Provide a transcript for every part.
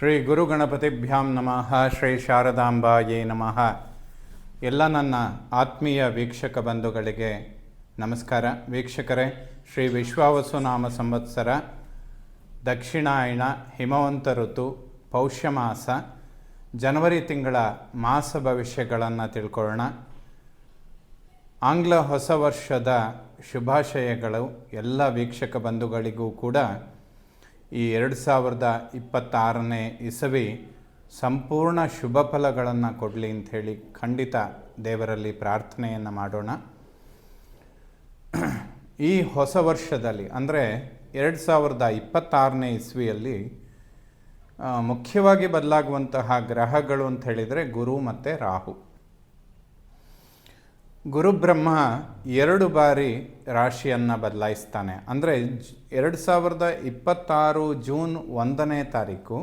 ಶ್ರೀ ಗುರು ಗಣಪತಿಭ್ಯಾಂ ನಮಃ. ಶ್ರೀ ಶಾರದಾಂಬಾಯೇ ನಮಃ. ಎಲ್ಲ ನನ್ನ ಆತ್ಮೀಯ ವೀಕ್ಷಕ ಬಂಧುಗಳಿಗೆ ನಮಸ್ಕಾರ. ವೀಕ್ಷಕರೇ, ಶ್ರೀ ವಿಶ್ವಾವಸು ನಾಮ ಸಂವತ್ಸರ, ದಕ್ಷಿಣಾಯಣ, ಹಿಮವಂತ ಋತು, ಪೌಷ್ಯ ಮಾಸ, ಜನವರಿ ತಿಂಗಳ ಮಾಸ ಭವಿಷ್ಯಗಳನ್ನು ತಿಳ್ಕೊಳ್ಳೋಣ. ಆಂಗ್ಲ ಹೊಸ ವರ್ಷದ ಶುಭಾಶಯಗಳು ಎಲ್ಲ ವೀಕ್ಷಕ ಬಂಧುಗಳಿಗೂ ಕೂಡ. ಈ 2026ನೇ ಇಸವಿ ಸಂಪೂರ್ಣ ಶುಭ ಫಲಗಳನ್ನು ಕೊಡಲಿ ಅಂಥೇಳಿ ಖಂಡಿತ ದೇವರಲ್ಲಿ ಪ್ರಾರ್ಥನೆಯನ್ನು ಮಾಡೋಣ. ಈ ಹೊಸ ವರ್ಷದಲ್ಲಿ ಅಂದರೆ 2026ನೇ ಇಸ್ವಿಯಲ್ಲಿ ಮುಖ್ಯವಾಗಿ ಬದಲಾಗುವಂತಹ ಗ್ರಹಗಳು ಅಂತ ಹೇಳಿದರೆ ಗುರು ಮತ್ತು ರಾಹು. ಗುರುಬ್ರಹ್ಮ 2 ಬಾರಿ ರಾಶಿಯನ್ನು ಬದಲಾಯಿಸ್ತಾನೆ. ಅಂದರೆ 2026 ಜೂನ್ 1ನೇ ತಾರೀಕು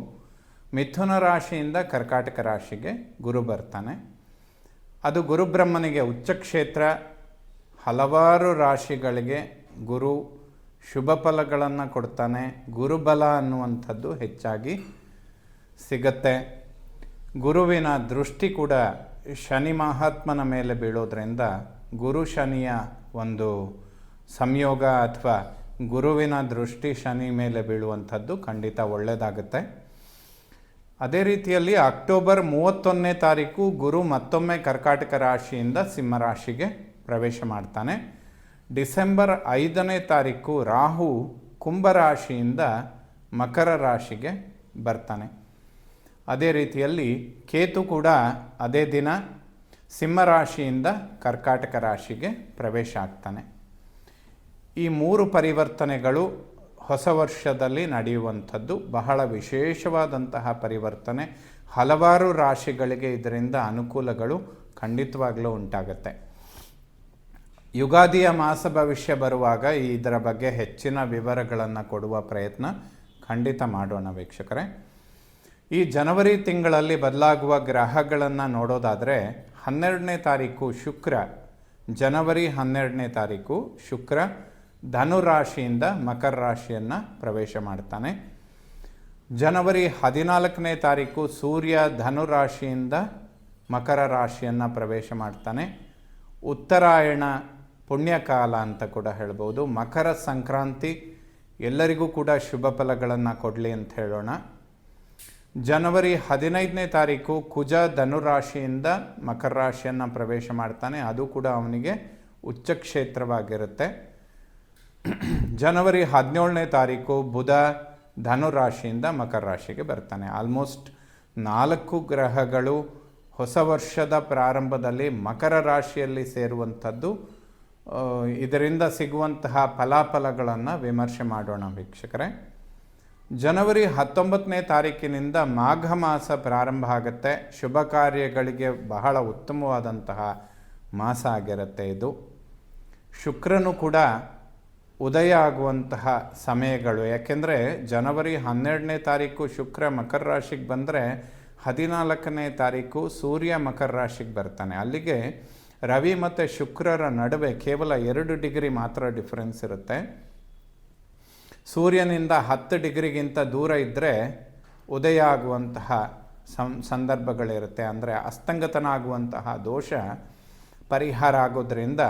ಮಿಥುನ ರಾಶಿಯಿಂದ ಕರ್ಕಾಟಕ ರಾಶಿಗೆ ಗುರು ಬರ್ತಾನೆ. ಅದು ಗುರುಬ್ರಹ್ಮನಿಗೆ ಉಚ್ಚಕ್ಷೇತ್ರ. ಹಲವಾರು ರಾಶಿಗಳಿಗೆ ಗುರು ಶುಭ ಫಲಗಳನ್ನು ಕೊಡ್ತಾನೆ. ಗುರುಬಲ ಅನ್ನುವಂಥದ್ದು ಹೆಚ್ಚಾಗಿ ಸಿಗತ್ತೆ. ಗುರುವಿನ ದೃಷ್ಟಿ ಕೂಡ ಶನಿ ಮಹಾತ್ಮನ ಮೇಲೆ ಬೀಳೋದ್ರಿಂದ ಗುರು ಶನಿಯ ಒಂದು ಸಂಯೋಗ ಅಥವಾ ಗುರುವಿನ ದೃಷ್ಟಿ ಶನಿ ಮೇಲೆ ಬೀಳುವಂಥದ್ದು ಖಂಡಿತ ಒಳ್ಳೆಯದಾಗುತ್ತೆ. ಅದೇ ರೀತಿಯಲ್ಲಿ ಅಕ್ಟೋಬರ್ 31ನೇ ತಾರೀಕು ಗುರು ಮತ್ತೊಮ್ಮೆ ಕರ್ಕಾಟಕ ರಾಶಿಯಿಂದ ಸಿಂಹ ರಾಶಿಗೆ ಪ್ರವೇಶ ಮಾಡ್ತಾನೆ. ಡಿಸೆಂಬರ್ 5ನೇ ತಾರೀಕು ರಾಹು ಕುಂಭರಾಶಿಯಿಂದ ಮಕರ ರಾಶಿಗೆ ಬರ್ತಾನೆ. ಅದೇ ರೀತಿಯಲ್ಲಿ ಕೇತು ಕೂಡ ಅದೇ ದಿನ ಸಿಂಹರಾಶಿಯಿಂದ ಕರ್ಕಾಟಕ ರಾಶಿಗೆ ಪ್ರವೇಶ ಆಗ್ತಾನೆ. ಈ 3 ಪರಿವರ್ತನೆಗಳು ಹೊಸ ವರ್ಷದಲ್ಲಿ ನಡೆಯುವಂಥದ್ದು ಬಹಳ ವಿಶೇಷವಾದಂತಹ ಪರಿವರ್ತನೆ. ಹಲವಾರು ರಾಶಿಗಳಿಗೆ ಇದರಿಂದ ಅನುಕೂಲಗಳು ಖಂಡಿತವಾಗಲೂ ಉಂಟಾಗುತ್ತೆ. ಯುಗಾದಿಯ ಮಾಸ ಭವಿಷ್ಯ ಬರುವಾಗ ಇದರ ಬಗ್ಗೆ ಹೆಚ್ಚಿನ ವಿವರಗಳನ್ನು ಕೊಡುವ ಪ್ರಯತ್ನ ಖಂಡಿತ ಮಾಡೋಣ ವೀಕ್ಷಕರೇ. ಈ ಜನವರಿ ತಿಂಗಳಲ್ಲಿ ಬದಲಾಗುವ ಗ್ರಹಗಳನ್ನು ನೋಡೋದಾದರೆ 12ನೇ ತಾರೀಕು ಶುಕ್ರ, ಜನವರಿ 12ನೇ ತಾರೀಕು ಶುಕ್ರ ಧನುರಾಶಿಯಿಂದ ಮಕರ ರಾಶಿಯನ್ನು ಪ್ರವೇಶ ಮಾಡ್ತಾನೆ. ಜನವರಿ 14ನೇ ತಾರೀಕು ಸೂರ್ಯ ಧನುರಾಶಿಯಿಂದ ಮಕರ ರಾಶಿಯನ್ನು ಪ್ರವೇಶ ಮಾಡ್ತಾನೆ. ಉತ್ತರಾಯಣ ಪುಣ್ಯಕಾಲ ಅಂತ ಕೂಡ ಹೇಳ್ಬೋದು. ಮಕರ ಸಂಕ್ರಾಂತಿ ಎಲ್ಲರಿಗೂ ಕೂಡ ಶುಭ ಫಲಗಳನ್ನು ಕೊಡಲಿ ಅಂತ ಹೇಳೋಣ. ಜನವರಿ 15ನೇ ತಾರೀಕು ಕುಜ ಧನುರಾಶಿಯಿಂದ ಮಕರ ರಾಶಿಯನ್ನು ಪ್ರವೇಶ ಮಾಡ್ತಾನೆ. ಅದು ಕೂಡ ಅವನಿಗೆ ಉಚ್ಚಕ್ಷೇತ್ರವಾಗಿರುತ್ತೆ. ಜನವರಿ 17ನೇ ತಾರೀಕು ಬುಧ ಧನುರಾಶಿಯಿಂದ ಮಕರ ರಾಶಿಗೆ ಬರ್ತಾನೆ. ಆಲ್ಮೋಸ್ಟ್ 4 ಗ್ರಹಗಳು ಹೊಸ ವರ್ಷದ ಪ್ರಾರಂಭದಲ್ಲಿ ಮಕರ ರಾಶಿಯಲ್ಲಿ ಸೇರುವಂಥದ್ದು. ಇದರಿಂದ ಸಿಗುವಂತಹ ಫಲಾಫಲಗಳನ್ನು ವಿಮರ್ಶೆ ಮಾಡೋಣ ವೀಕ್ಷಕರೇ. ಜನವರಿ 19ನೇ ತಾರೀಕಿನಿಂದ ಮಾಘ ಮಾಸ ಪ್ರಾರಂಭ ಆಗುತ್ತೆ. ಶುಭ ಕಾರ್ಯಗಳಿಗೆ ಬಹಳ ಉತ್ತಮವಾದಂತಹ ಮಾಸ ಆಗಿರುತ್ತೆ ಇದು. ಶುಕ್ರನು ಕೂಡ ಉದಯ ಆಗುವಂತಹ ಸಮಯಗಳು. ಯಾಕೆಂದರೆ ಜನವರಿ 12ನೇ ತಾರೀಕು ಶುಕ್ರ ಮಕರ ರಾಶಿಗೆ ಬಂದರೆ 14ನೇ ತಾರೀಕು ಸೂರ್ಯ ಮಕರ ರಾಶಿಗೆ ಬರ್ತಾನೆ. ಅಲ್ಲಿಗೆ ರವಿ ಮತ್ತು ಶುಕ್ರರ ನಡುವೆ ಕೇವಲ 2 ಡಿಗ್ರಿ ಮಾತ್ರ ಡಿಫರೆನ್ಸ್ ಇರುತ್ತೆ. ಸೂರ್ಯನಿಂದ 10 ಡಿಗ್ರಿಗಿಂತ ದೂರ ಇದ್ದರೆ ಉದಯ ಆಗುವಂತಹ ಸಂದರ್ಭಗಳಿರುತ್ತೆ. ಅಂದರೆ ಅಸ್ತಂಗತನ ಆಗುವಂತಹ ದೋಷ ಪರಿಹಾರ ಆಗೋದ್ರಿಂದ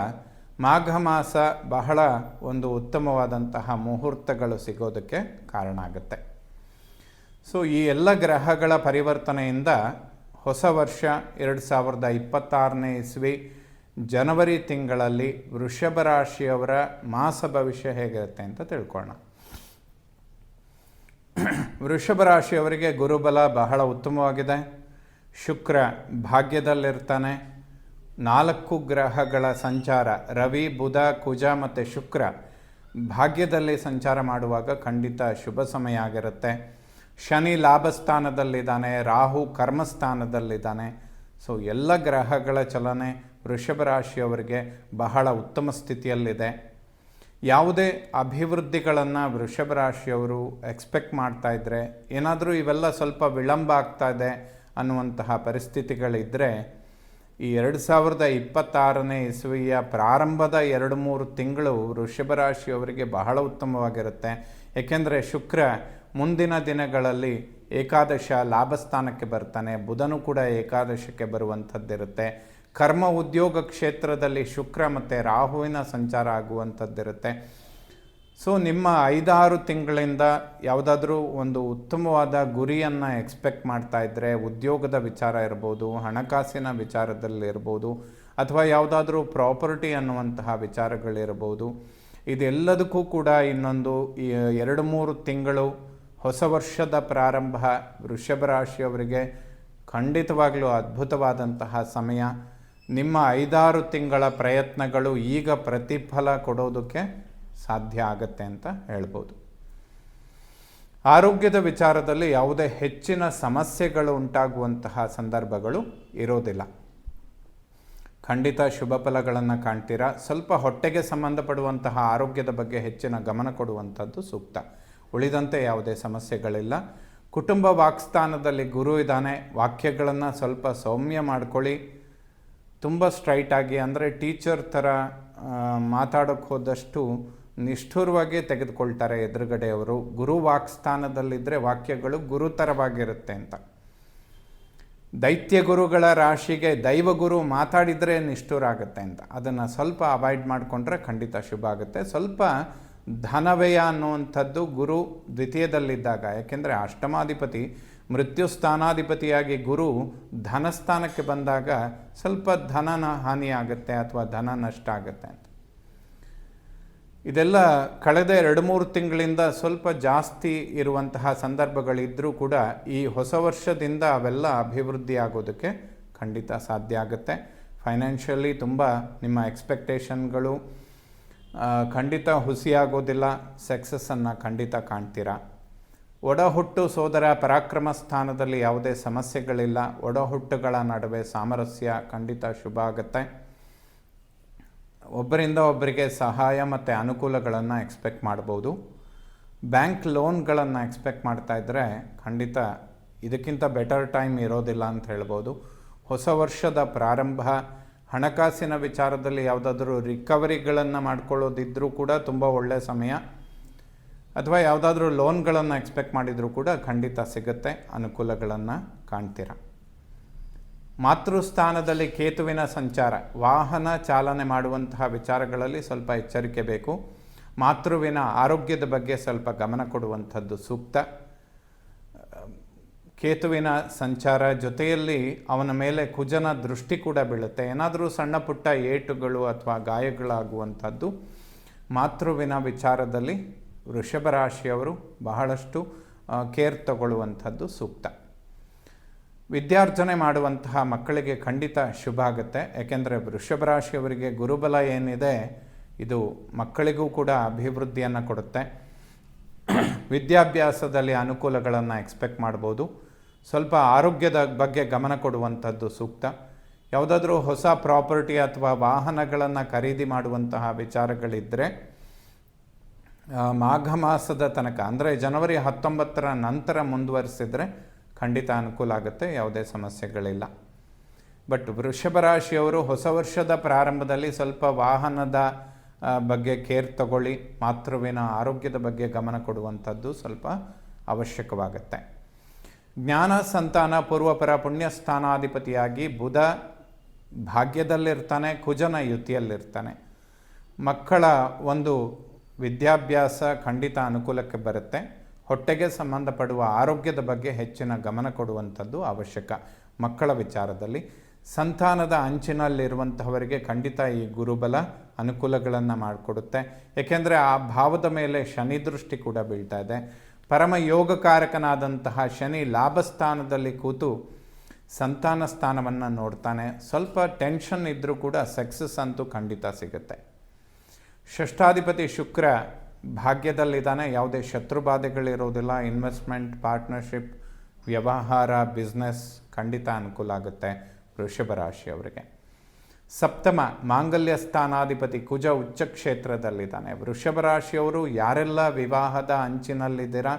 ಮಾಘ ಮಾಸ ಬಹಳ ಒಂದು ಉತ್ತಮವಾದಂತಹ ಮುಹೂರ್ತಗಳು ಸಿಗೋದಕ್ಕೆ ಕಾರಣ ಆಗುತ್ತೆ. ಸೊ ಈ ಎಲ್ಲ ಗ್ರಹಗಳ ಪರಿವರ್ತನೆಯಿಂದ ಹೊಸ ವರ್ಷ 2026ನೇ ಇಸ್ವಿ ಜನವರಿ ತಿಂಗಳಲ್ಲಿ ವೃಷಭ ರಾಶಿಯವರ ಮಾಸ ಭವಿಷ್ಯ ಹೇಗಿರುತ್ತೆ ಅಂತ ತಿಳ್ಕೊಳ್ಳೋಣ. ವೃಷಭ ರಾಶಿಯವರಿಗೆ ಗುರುಬಲ ಬಹಳ ಉತ್ತಮವಾಗಿದೆ. ಶುಕ್ರ ಭಾಗ್ಯದಲ್ಲಿರ್ತಾನೆ. 4 ಗ್ರಹಗಳ ಸಂಚಾರ, ರವಿ ಬುಧ ಕುಜ ಮತ್ತು ಶುಕ್ರ ಭಾಗ್ಯದಲ್ಲಿ ಸಂಚಾರ ಮಾಡುವಾಗ ಖಂಡಿತ ಶುಭ ಸಮಯ ಆಗಿರುತ್ತೆ. ಶನಿ ಲಾಭಸ್ಥಾನದಲ್ಲಿದ್ದಾನೆ, ರಾಹು ಕರ್ಮಸ್ಥಾನದಲ್ಲಿದ್ದಾನೆ. ಸೊ ಎಲ್ಲ ಗ್ರಹಗಳ ಚಲನೆ ವೃಷಭ ರಾಶಿಯವರಿಗೆ ಬಹಳ ಉತ್ತಮ ಸ್ಥಿತಿಯಲ್ಲಿದೆ. ಯಾವುದೇ ಅಭಿವೃದ್ಧಿಗಳನ್ನು ವೃಷಭ ರಾಶಿಯವರು ಎಕ್ಸ್ಪೆಕ್ಟ್ ಮಾಡ್ತಾ ಇದ್ದರೆ, ಏನಾದರೂ ಇವೆಲ್ಲ ಸ್ವಲ್ಪ ವಿಳಂಬ ಆಗ್ತಾ ಇದೆ ಅನ್ನುವಂತಹ ಪರಿಸ್ಥಿತಿಗಳಿದ್ದರೆ ಈ 2026ನೇ ಇಸವಿಯ ಪ್ರಾರಂಭದ 2-3 ತಿಂಗಳು ವೃಷಭ ರಾಶಿಯವರಿಗೆ ಬಹಳ ಉತ್ತಮವಾಗಿರುತ್ತೆ. ಏಕೆಂದರೆ ಶುಕ್ರ ಮುಂದಿನ ದಿನಗಳಲ್ಲಿ ಏಕಾದಶ ಲಾಭಸ್ಥಾನಕ್ಕೆ ಬರ್ತಾನೆ. ಬುಧನು ಕೂಡ ಏಕಾದಶಕ್ಕೆ ಬರುವಂಥದ್ದಿರುತ್ತೆ. ಕರ್ಮ ಉದ್ಯೋಗ ಕ್ಷೇತ್ರದಲ್ಲಿ ಶುಕ್ರ ಮತ್ತು ರಾಹುವಿನ ಸಂಚಾರ ಆಗುವಂಥದ್ದಿರುತ್ತೆ. ಸೊ ನಿಮ್ಮ 5-6 ತಿಂಗಳಿಂದ ಯಾವುದಾದ್ರೂ ಒಂದು ಉತ್ತಮವಾದ ಗುರಿಯನ್ನು ಎಕ್ಸ್ಪೆಕ್ಟ್ ಮಾಡ್ತಾ ಇದ್ದರೆ, ಉದ್ಯೋಗದ ವಿಚಾರ ಇರ್ಬೋದು, ಹಣಕಾಸಿನ ವಿಚಾರದಲ್ಲಿರ್ಬೋದು, ಅಥವಾ ಯಾವುದಾದ್ರೂ ಪ್ರಾಪರ್ಟಿ ಅನ್ನುವಂತಹ ವಿಚಾರಗಳಿರ್ಬೋದು, ಇದೆಲ್ಲದಕ್ಕೂ ಕೂಡ ಇನ್ನೊಂದು 2-3 ತಿಂಗಳು ಹೊಸ ವರ್ಷದ ಪ್ರಾರಂಭ ವೃಷಭ ರಾಶಿಯವರಿಗೆ ಖಂಡಿತವಾಗಲೂ ಅದ್ಭುತವಾದಂತಹ ಸಮಯ. ನಿಮ್ಮ 5-6 ತಿಂಗಳ ಪ್ರಯತ್ನಗಳು ಈಗ ಪ್ರತಿಫಲ ಕೊಡೋದಕ್ಕೆ ಸಾಧ್ಯ ಆಗತ್ತೆ ಅಂತ ಹೇಳ್ಬೋದು. ಆರೋಗ್ಯದ ವಿಚಾರದಲ್ಲಿ ಯಾವುದೇ ಹೆಚ್ಚಿನ ಸಮಸ್ಯೆಗಳು ಉಂಟಾಗುವಂತಹ ಸಂದರ್ಭಗಳು ಇರೋದಿಲ್ಲ. ಖಂಡಿತ ಶುಭ ಫಲಗಳನ್ನು ಕಾಣ್ತೀರಾ. ಸ್ವಲ್ಪ ಹೊಟ್ಟೆಗೆ ಸಂಬಂಧಪಡುವಂತಹ ಆರೋಗ್ಯದ ಬಗ್ಗೆ ಹೆಚ್ಚಿನ ಗಮನ ಕೊಡುವಂಥದ್ದು ಸೂಕ್ತ. ಉಳಿದಂತೆ ಯಾವುದೇ ಸಮಸ್ಯೆಗಳಿಲ್ಲ. ಕುಟುಂಬ ವಾಕ್ಸ್ಥಾನದಲ್ಲಿ ಗುರು ಇದ್ದಾನೆ. ವಾಕ್ಯಗಳನ್ನು ಸ್ವಲ್ಪ ಸೌಮ್ಯ ಮಾಡ್ಕೊಳ್ಳಿ. ತುಂಬ ಸ್ಟ್ರೈಟಾಗಿ, ಅಂದರೆ ಟೀಚರ್ ಥರ ಮಾತಾಡೋಕ್ಕೆ ಹೋದಷ್ಟು ನಿಷ್ಠುರವಾಗಿ ತೆಗೆದುಕೊಳ್ತಾರೆ ಎದುರುಗಡೆಯವರು. ಗುರು ವಾಕ್ಸ್ಥಾನದಲ್ಲಿದ್ದರೆ ವಾಕ್ಯಗಳು ಗುರುತರವಾಗಿರುತ್ತೆ ಅಂತ. ದೈತ್ಯ ಗುರುಗಳ ರಾಶಿಗೆ ದೈವಗುರು ಮಾತಾಡಿದರೆ ನಿಷ್ಠುರ ಆಗುತ್ತೆ ಅಂತ. ಅದನ್ನು ಸ್ವಲ್ಪ ಅವಾಯ್ಡ್ ಮಾಡಿಕೊಂಡ್ರೆ ಖಂಡಿತ ಶುಭ ಆಗುತ್ತೆ. ಸ್ವಲ್ಪ ಧನವ್ಯಯ ಅನ್ನುವಂಥದ್ದು ಗುರು ದ್ವಿತೀಯದಲ್ಲಿದ್ದಾಗ, ಯಾಕೆಂದರೆ ಅಷ್ಟಮಾಧಿಪತಿ ಮೃತ್ಯುಸ್ಥಾನಾಧಿಪತಿಯಾಗಿ ಗುರು ಧನಸ್ಥಾನಕ್ಕೆ ಬಂದಾಗ ಸ್ವಲ್ಪ ಧನನ ಹಾನಿ ಆಗುತ್ತೆ ಅಥವಾ ಧನ ನಷ್ಟ ಆಗುತ್ತೆ ಅಂತ. ಇದೆಲ್ಲ ಕಳೆದ 2-3 ತಿಂಗಳಿಂದ ಸ್ವಲ್ಪ ಜಾಸ್ತಿ ಇರುವಂತಹ ಸಂದರ್ಭಗಳಿದ್ದರೂ ಕೂಡ ಈ ಹೊಸ ವರ್ಷದಿಂದ ಅವೆಲ್ಲ ಅಭಿವೃದ್ಧಿ ಆಗೋದಕ್ಕೆ ಖಂಡಿತ ಸಾಧ್ಯ ಆಗುತ್ತೆ. ಫೈನಾನ್ಷಿಯಲಿ ತುಂಬ ನಿಮ್ಮ ಎಕ್ಸ್ಪೆಕ್ಟೇಷನ್ಗಳು ಖಂಡಿತ ಹುಸಿಯಾಗೋದಿಲ್ಲ. ಸಕ್ಸಸ್ಸನ್ನು ಖಂಡಿತ ಕಾಣ್ತೀರಾ. ಒಡಹುಟ್ಟು ಸೋದರ ಪರಾಕ್ರಮ ಸ್ಥಾನದಲ್ಲಿ ಯಾವುದೇ ಸಮಸ್ಯೆಗಳಿಲ್ಲ. ಒಡಹುಟ್ಟುಗಳ ನಡುವೆ ಸಾಮರಸ್ಯ ಖಂಡಿತ ಶುಭ ಆಗುತ್ತೆ. ಒಬ್ಬರಿಂದ ಒಬ್ಬರಿಗೆ ಸಹಾಯ ಮತ್ತು ಅನುಕೂಲಗಳನ್ನು ಎಕ್ಸ್ಪೆಕ್ಟ್ ಮಾಡ್ಬೋದು. ಬ್ಯಾಂಕ್ ಲೋನ್ಗಳನ್ನು ಎಕ್ಸ್ಪೆಕ್ಟ್ ಮಾಡ್ತಾ ಇದ್ದರೆ ಖಂಡಿತ ಇದಕ್ಕಿಂತ ಬೆಟರ್ ಟೈಮ್ ಇರೋದಿಲ್ಲ ಅಂತ ಹೇಳ್ಬೋದು. ಹೊಸ ವರ್ಷದ ಪ್ರಾರಂಭ, ಹಣಕಾಸಿನ ವಿಚಾರದಲ್ಲಿ ಯಾವುದಾದ್ರೂ ರಿಕವರಿಗಳನ್ನು ಮಾಡ್ಕೊಳ್ಳೋದಿದ್ರೂ ಕೂಡ ತುಂಬ ಒಳ್ಳೆಯ ಸಮಯ. ಅಥವಾ ಯಾವುದಾದ್ರೂ ಲೋನ್ಗಳನ್ನು ಎಕ್ಸ್ಪೆಕ್ಟ್ ಮಾಡಿದರೂ ಕೂಡ ಖಂಡಿತ ಸಿಗುತ್ತೆ. ಅನುಕೂಲಗಳನ್ನು ಕಾಣ್ತೀರ. ಮಾತೃಸ್ಥಾನದಲ್ಲಿ ಕೇತುವಿನ ಸಂಚಾರ, ವಾಹನ ಚಾಲನೆ ಮಾಡುವಂತಹ ವಿಚಾರಗಳಲ್ಲಿ ಸ್ವಲ್ಪ ಎಚ್ಚರಿಕೆ ಬೇಕು. ಮಾತೃವಿನ ಆರೋಗ್ಯದ ಬಗ್ಗೆ ಸ್ವಲ್ಪ ಗಮನ ಕೊಡುವಂಥದ್ದು ಸೂಕ್ತ. ಕೇತುವಿನ ಸಂಚಾರ ಜೊತೆಯಲ್ಲಿ ಅವನ ಮೇಲೆ ಕುಜನ ದೃಷ್ಟಿ ಕೂಡ ಬೀಳುತ್ತೆ. ಏನಾದರೂ ಸಣ್ಣ ಪುಟ್ಟ ಏಟುಗಳು ಅಥವಾ ಗಾಯಗಳಾಗುವಂಥದ್ದು ಮಾತೃವಿನ ವಿಚಾರದಲ್ಲಿ ವೃಷಭ ರಾಶಿಯವರು ಬಹಳಷ್ಟು ಕೇರ್ ತಗೊಳ್ಳುವಂಥದ್ದು ಸೂಕ್ತ. ವಿದ್ಯಾರ್ಜನೆ ಮಾಡುವಂತಹ ಮಕ್ಕಳಿಗೆ ಖಂಡಿತ ಶುಭ ಆಗುತ್ತೆ. ಯಾಕೆಂದರೆ ವೃಷಭ ರಾಶಿಯವರಿಗೆ ಗುರುಬಲ ಏನಿದೆ ಇದು ಮಕ್ಕಳಿಗೂ ಕೂಡ ಅಭಿವೃದ್ಧಿಯನ್ನು ಕೊಡುತ್ತೆ. ವಿದ್ಯಾಭ್ಯಾಸದಲ್ಲಿ ಅನುಕೂಲಗಳನ್ನು ಎಕ್ಸ್ಪೆಕ್ಟ್ ಮಾಡ್ಬೋದು. ಸ್ವಲ್ಪ ಆರೋಗ್ಯದ ಬಗ್ಗೆ ಗಮನ ಕೊಡುವಂಥದ್ದು ಸೂಕ್ತ. ಯಾವುದಾದ್ರೂ ಹೊಸ ಪ್ರಾಪರ್ಟಿ ಅಥವಾ ವಾಹನಗಳನ್ನು ಖರೀದಿ ಮಾಡುವಂತಹ ವಿಚಾರಗಳಿದ್ದರೆ ಮಾಘ ಮಾಸದ ತನಕ, ಅಂದರೆ ಜನವರಿ 19ರ ನಂತರ ಮುಂದುವರಿಸಿದರೆ ಖಂಡಿತ ಅನುಕೂಲ ಆಗುತ್ತೆ. ಯಾವುದೇ ಸಮಸ್ಯೆಗಳಿಲ್ಲ. ಬಟ್ ವೃಷಭ ರಾಶಿಯವರು ಹೊಸ ವರ್ಷದ ಪ್ರಾರಂಭದಲ್ಲಿ ಸ್ವಲ್ಪ ವಾಹನದ ಬಗ್ಗೆ ಕೇರ್ ತಗೊಳ್ಳಿ. ಮಾತೃವಿನ ಆರೋಗ್ಯದ ಬಗ್ಗೆ ಗಮನ ಕೊಡುವಂಥದ್ದು ಸ್ವಲ್ಪ ಅವಶ್ಯಕವಾಗುತ್ತೆ. ಜ್ಞಾನ ಸಂತಾನ ಪೂರ್ವಪರ ಪುಣ್ಯಸ್ಥಾನಾಧಿಪತಿಯಾಗಿ ಬುಧ ಭಾಗ್ಯದಲ್ಲಿರ್ತಾನೆ, ಕುಜನ ಯುತಿಯಲ್ಲಿರ್ತಾನೆ. ಮಕ್ಕಳ ಒಂದು ವಿದ್ಯಾಭ್ಯಾಸ ಖಂಡಿತ ಅನುಕೂಲಕ್ಕೆ ಬರುತ್ತೆ. ಹೊಟ್ಟೆಗೆ ಸಂಬಂಧಪಡುವ ಆರೋಗ್ಯದ ಬಗ್ಗೆ ಹೆಚ್ಚಿನ ಗಮನ ಕೊಡುವಂಥದ್ದು ಅವಶ್ಯಕ. ಮಕ್ಕಳ ವಿಚಾರದಲ್ಲಿ ಸಂತಾನದ ಅಂಚಿನಲ್ಲಿರುವಂತಹವರಿಗೆ ಖಂಡಿತ ಈ ಗುರುಬಲ ಅನುಕೂಲಗಳನ್ನು ಮಾಡಿಕೊಡುತ್ತೆ. ಏಕೆಂದರೆ ಆ ಭಾವದ ಮೇಲೆ ಶನಿ ದೃಷ್ಟಿ ಕೂಡ ಬೀಳ್ತಾ ಇದೆ. ಪರಮ ಯೋಗಕಾರಕನಾದಂತಹ ಶನಿ ಲಾಭಸ್ಥಾನದಲ್ಲಿ ಕೂತು ಸಂತಾನ ಸ್ಥಾನವನ್ನು ನೋಡ್ತಾನೆ. ಸ್ವಲ್ಪ ಟೆನ್ಷನ್ ಇದ್ದರೂ ಕೂಡ ಸಕ್ಸಸ್ ಅಂತೂ ಖಂಡಿತ ಸಿಗುತ್ತೆ. ಷಷ್ಠಾಧಿಪತಿ ಶುಕ್ರ ಭಾಗ್ಯದಲ್ಲಿದ್ದಾನೆ. ಯಾವುದೇ ಶತ್ರುಬಾಧೆಗಳಿರೋದಿಲ್ಲ. ಇನ್ವೆಸ್ಟ್ಮೆಂಟ್, ಪಾರ್ಟ್ನರ್ಶಿಪ್, ವ್ಯವಹಾರ, ಬಿಸ್ನೆಸ್ ಖಂಡಿತ ಅನುಕೂಲ ಆಗುತ್ತೆ ವೃಷಭ ರಾಶಿಯವರಿಗೆ. ಸಪ್ತಮ ಮಾಂಗಲ್ಯ ಸ್ಥಾನಾಧಿಪತಿ ಕುಜ ಉಚ್ಚ ಕ್ಷೇತ್ರದಲ್ಲಿದ್ದಾನೆ. ವೃಷಭ ರಾಶಿಯವರು ಯಾರೆಲ್ಲ ವಿವಾಹದ ಅಂಚಿನಲ್ಲಿದ್ದೀರಾ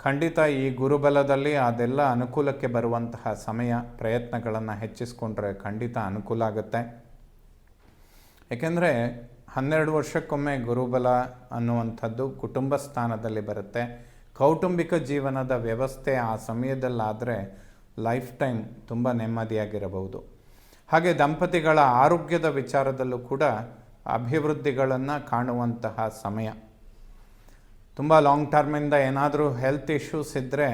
ಖಂಡಿತ ಈ ಗುರುಬಲದಲ್ಲಿ ಅದೆಲ್ಲ ಅನುಕೂಲಕ್ಕೆ ಬರುವಂತಹ ಸಮಯ. ಪ್ರಯತ್ನಗಳನ್ನು ಹೆಚ್ಚಿಸ್ಕೊಂಡ್ರೆ ಖಂಡಿತ ಅನುಕೂಲ ಆಗುತ್ತೆ. ಏಕೆಂದರೆ 12 ವರ್ಷಕ್ಕೊಮ್ಮೆ ಗುರುಬಲ ಅನ್ನುವಂಥದ್ದು ಕುಟುಂಬ ಸ್ಥಾನದಲ್ಲಿ ಬರುತ್ತೆ. ಕೌಟುಂಬಿಕ ಜೀವನದ ವ್ಯವಸ್ಥೆ ಆ ಸಮಯದಲ್ಲಾದರೆ ಲೈಫ್ ಟೈಮ್ ತುಂಬ ನೆಮ್ಮದಿಯಾಗಿರಬಹುದು. ಹಾಗೆ ದಂಪತಿಗಳ ಆರೋಗ್ಯದ ವಿಚಾರದಲ್ಲೂ ಕೂಡ ಅಭಿವೃದ್ಧಿಗಳನ್ನು ಕಾಣುವಂತಹ ಸಮಯ. ತುಂಬ ಲಾಂಗ್ ಟರ್ಮಿಂದ ಏನಾದರೂ ಹೆಲ್ತ್ ಇಶ್ಯೂಸ್ ಇದ್ದರೆ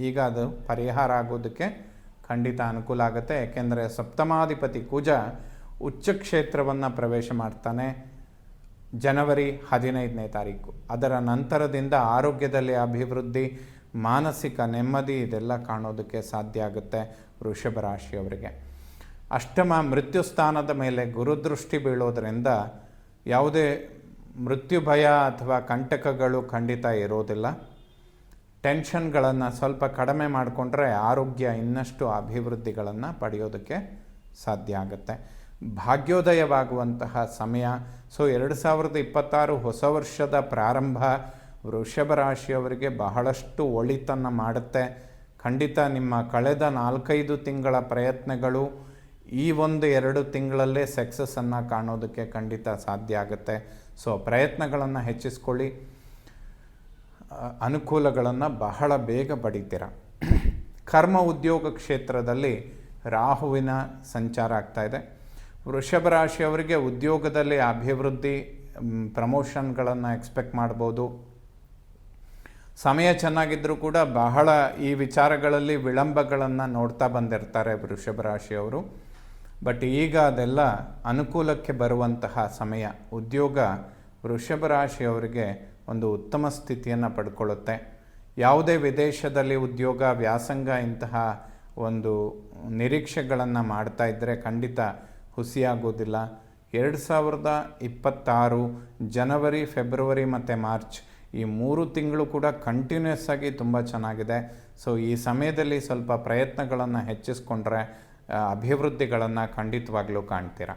ಈಗ ಅದು ಪರಿಹಾರ ಆಗೋದಕ್ಕೆ ಖಂಡಿತ ಅನುಕೂಲ ಆಗುತ್ತೆ. ಏಕೆಂದರೆ ಸಪ್ತಮಾಧಿಪತಿ ಕುಜ ಉಚ್ಚ ಕ್ಷೇತ್ರವನ್ನು ಪ್ರವೇಶ ಮಾಡ್ತಾನೆ ಜನವರಿ 15ನೇ ತಾರೀಕು. ಅದರ ನಂತರದಿಂದ ಆರೋಗ್ಯದಲ್ಲಿ ಅಭಿವೃದ್ಧಿ, ಮಾನಸಿಕ ನೆಮ್ಮದಿ ಇದೆಲ್ಲ ಕಾಣೋದಕ್ಕೆ ಸಾಧ್ಯ ಆಗುತ್ತೆ ವೃಷಭ ರಾಶಿಯವರಿಗೆ. ಅಷ್ಟಮ ಮೃತ್ಯು ಸ್ಥಾನದ ಮೇಲೆ ಗುರುದೃಷ್ಟಿ ಬೀಳೋದರಿಂದ ಯಾವುದೇ ಮೃತ್ಯು ಭಯ ಅಥವಾ ಕಂಟಕಗಳು ಖಂಡಿತ ಇರೋದಿಲ್ಲ. ಟೆನ್ಷನ್ಗಳನ್ನು ಸ್ವಲ್ಪ ಕಡಿಮೆ ಮಾಡಿಕೊಂಡ್ರೆ ಆರೋಗ್ಯ ಇನ್ನಷ್ಟು ಅಭಿವೃದ್ಧಿಗಳನ್ನು ಪಡೆಯೋದಕ್ಕೆ ಸಾಧ್ಯ ಆಗುತ್ತೆ. ಭಾಗ್ಯೋದಯವಾಗುವಂತಹ ಸಮಯ. ಸೊ 2026 ಹೊಸ ವರ್ಷದ ಪ್ರಾರಂಭ ವೃಷಭ ರಾಶಿಯವರಿಗೆ ಬಹಳಷ್ಟು ಒಳಿತನ್ನು ಮಾಡುತ್ತೆ. ಖಂಡಿತ ನಿಮ್ಮ ಕಳೆದ 4-5 ತಿಂಗಳ ಪ್ರಯತ್ನಗಳು ಈ 1-2 ತಿಂಗಳಲ್ಲೇ ಸಕ್ಸಸ್ಸನ್ನು ಕಾಣೋದಕ್ಕೆ ಖಂಡಿತ ಸಾಧ್ಯ ಆಗುತ್ತೆ. ಸೊ ಪ್ರಯತ್ನಗಳನ್ನು ಹೆಚ್ಚಿಸ್ಕೊಳ್ಳಿ, ಅನುಕೂಲಗಳನ್ನು ಬಹಳ ಬೇಗ ಪಡಿತೀರ. ಕರ್ಮ ಉದ್ಯೋಗ ಕ್ಷೇತ್ರದಲ್ಲಿ ರಾಹುವಿನ ಸಂಚಾರ ಆಗ್ತಾಯಿದೆ. ವೃಷಭ ರಾಶಿಯವರಿಗೆ ಉದ್ಯೋಗದಲ್ಲಿ ಅಭಿವೃದ್ಧಿ, ಪ್ರಮೋಷನ್ಗಳನ್ನು ಎಕ್ಸ್ಪೆಕ್ಟ್ ಮಾಡ್ಬೋದು. ಸಮಯ ಚೆನ್ನಾಗಿದ್ದರೂ ಕೂಡ ಬಹಳ ಈ ವಿಚಾರಗಳಲ್ಲಿ ವಿಳಂಬಗಳನ್ನು ನೋಡ್ತಾ ಬಂದಿರ್ತಾರೆ ವೃಷಭ ರಾಶಿಯವರು. ಬಟ್ ಈಗ ಅದೆಲ್ಲ ಅನುಕೂಲಕ್ಕೆ ಬರುವಂತಹ ಸಮಯ. ಉದ್ಯೋಗ ವೃಷಭ ರಾಶಿಯವರಿಗೆ ಒಂದು ಉತ್ತಮ ಸ್ಥಿತಿಯನ್ನು ಪಡ್ಕೊಳ್ಳುತ್ತೆ. ಯಾವುದೇ ವಿದೇಶದಲ್ಲಿ ಉದ್ಯೋಗ, ವ್ಯಾಸಂಗ ಇಂತಹ ಒಂದು ನಿರೀಕ್ಷೆಗಳನ್ನು ಮಾಡ್ತಾ ಇದ್ದರೆ ಖಂಡಿತ ಹುಸಿಯಾಗೋದಿಲ್ಲ. 2026 ಜನವರಿ, ಫೆಬ್ರವರಿ ಮತ್ತು ಮಾರ್ಚ್ ಈ 3 ತಿಂಗಳು ಕೂಡ ಕಂಟಿನ್ಯೂಸ್ ಆಗಿ ತುಂಬ ಚೆನ್ನಾಗಿದೆ. ಸೊ ಈ ಸಮಯದಲ್ಲಿ ಸ್ವಲ್ಪ ಪ್ರಯತ್ನಗಳನ್ನು ಹೆಚ್ಚಿಸ್ಕೊಂಡ್ರೆ ಅಭಿವೃದ್ಧಿಗಳನ್ನು ಖಂಡಿತವಾಗ್ಲೂ ಕಾಣ್ತೀರ.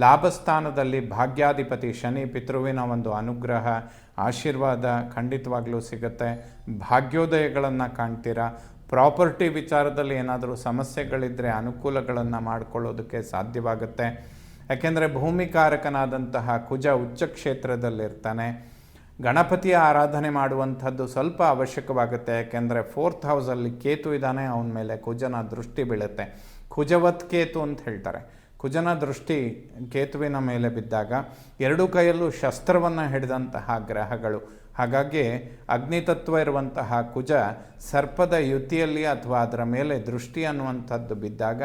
ಲಾಭಸ್ಥಾನದಲ್ಲಿ ಭಾಗ್ಯಾಧಿಪತಿ ಶನಿ, ಪಿತೃವಿನ ಒಂದು ಅನುಗ್ರಹ, ಆಶೀರ್ವಾದ ಖಂಡಿತವಾಗ್ಲೂ ಸಿಗುತ್ತೆ. ಭಾಗ್ಯೋದಯಗಳನ್ನು ಕಾಣ್ತೀರಾ. ಪ್ರಾಪರ್ಟಿ ವಿಚಾರದಲ್ಲಿ ಏನಾದರೂ ಸಮಸ್ಯೆಗಳಿದ್ದರೆ ಅನುಕೂಲಗಳನ್ನು ಮಾಡಿಕೊಳ್ಳೋದಕ್ಕೆ ಸಾಧ್ಯವಾಗುತ್ತೆ. ಯಾಕೆಂದರೆ ಭೂಮಿಕಾರಕನಾದಂತಹ ಕುಜ ಉಚ್ಚ ಕ್ಷೇತ್ರದಲ್ಲಿರ್ತಾನೆ. ಗಣಪತಿಯ ಆರಾಧನೆ ಮಾಡುವಂಥದ್ದು ಸ್ವಲ್ಪ ಅವಶ್ಯಕವಾಗುತ್ತೆ. ಯಾಕೆಂದರೆ 4th ಹೌಸಲ್ಲಿ ಕೇತು ಇದ್ದಾನೆ, ಅವನ ಮೇಲೆ ಕುಜನ ದೃಷ್ಟಿ ಬೀಳುತ್ತೆ. ಕುಜವತ್ ಕೇತು ಅಂತ ಹೇಳ್ತಾರೆ. ಕುಜನ ದೃಷ್ಟಿ ಕೇತುವಿನ ಮೇಲೆ ಬಿದ್ದಾಗ ಎರಡೂ ಕೈಯಲ್ಲೂ ಶಸ್ತ್ರವನ್ನು ಹಿಡಿದಂತಹ ಗ್ರಹಗಳು. ಹಾಗಾಗಿ ಅಗ್ನಿತತ್ವ ಇರುವಂತಹ ಕುಜ ಸರ್ಪದ ಯುತಿಯಲ್ಲಿ ಅಥವಾ ಅದರ ಮೇಲೆ ದೃಷ್ಟಿ ಅನ್ನುವಂಥದ್ದು ಬಿದ್ದಾಗ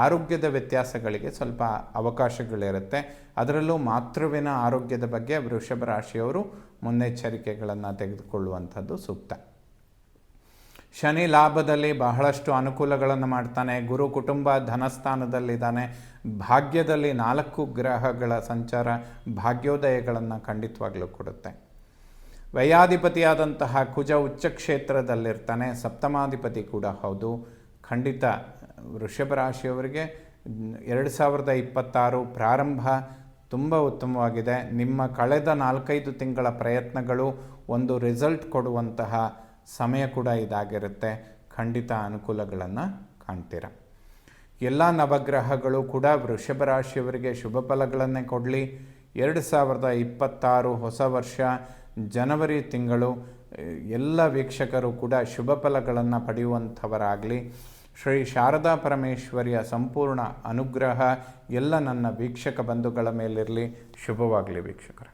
ಆರೋಗ್ಯದ ವ್ಯತ್ಯಾಸಗಳಿಗೆ ಸ್ವಲ್ಪ ಅವಕಾಶಗಳಿರುತ್ತೆ. ಅದರಲ್ಲೂ ಮಾತೃವಿನ ಆರೋಗ್ಯದ ಬಗ್ಗೆ ವೃಷಭ ರಾಶಿಯವರು ಮುನ್ನೆಚ್ಚರಿಕೆಗಳನ್ನು ತೆಗೆದುಕೊಳ್ಳುವಂಥದ್ದು ಸೂಕ್ತ. ಶನಿ ಲಾಭದಲ್ಲಿ ಬಹಳಷ್ಟು ಅನುಕೂಲಗಳನ್ನು ಮಾಡ್ತಾನೆ. ಗುರು ಕುಟುಂಬ ಧನಸ್ಥಾನದಲ್ಲಿದ್ದಾನೆ. ಭಾಗ್ಯದಲ್ಲಿ 4 ಗ್ರಹಗಳ ಸಂಚಾರ ಭಾಗ್ಯೋದಯಗಳನ್ನು ಖಂಡಿತವಾಗ್ಲೂ ಕೊಡುತ್ತೆ. ವ್ಯಯಾಧಿಪತಿಯಾದಂತಹ ಕುಜ ಉಚ್ಚ ಕ್ಷೇತ್ರದಲ್ಲಿರ್ತಾನೆ. ಸಪ್ತಮಾಧಿಪತಿ ಕೂಡ ಹೌದು. ಖಂಡಿತ ವೃಷಭ ರಾಶಿಯವರಿಗೆ 2026 ಪ್ರಾರಂಭ ತುಂಬ ಉತ್ತಮವಾಗಿದೆ. ನಿಮ್ಮ ಕಳೆದ 4-5 ತಿಂಗಳ ಪ್ರಯತ್ನಗಳು ಒಂದು ರಿಸಲ್ಟ್ ಕೊಡುವಂತಹ ಸಮಯ ಕೂಡ ಇದಾಗಿರುತ್ತೆ. ಖಂಡಿತ ಅನುಕೂಲಗಳನ್ನು ಕಾಣ್ತೀರ. ಎಲ್ಲ ನವಗ್ರಹಗಳು ಕೂಡ ವೃಷಭ ರಾಶಿಯವರಿಗೆ ಶುಭ ಫಲಗಳನ್ನೇ ಕೊಡಲಿ. 2026 ಹೊಸ ವರ್ಷ ಜನವರಿ ತಿಂಗಳು ಎಲ್ಲ ವೀಕ್ಷಕರು ಕೂಡ ಶುಭ ಫಲಗಳನ್ನು ಪಡೆಯುವಂಥವರಾಗಲಿ. ಶ್ರೀ ಶಾರದಾ ಪರಮೇಶ್ವರಿಯ ಸಂಪೂರ್ಣ ಅನುಗ್ರಹ ಎಲ್ಲ ನನ್ನ ವೀಕ್ಷಕ ಬಂಧುಗಳ ಮೇಲಿರಲಿ. ಶುಭವಾಗಲಿ ವೀಕ್ಷಕರ.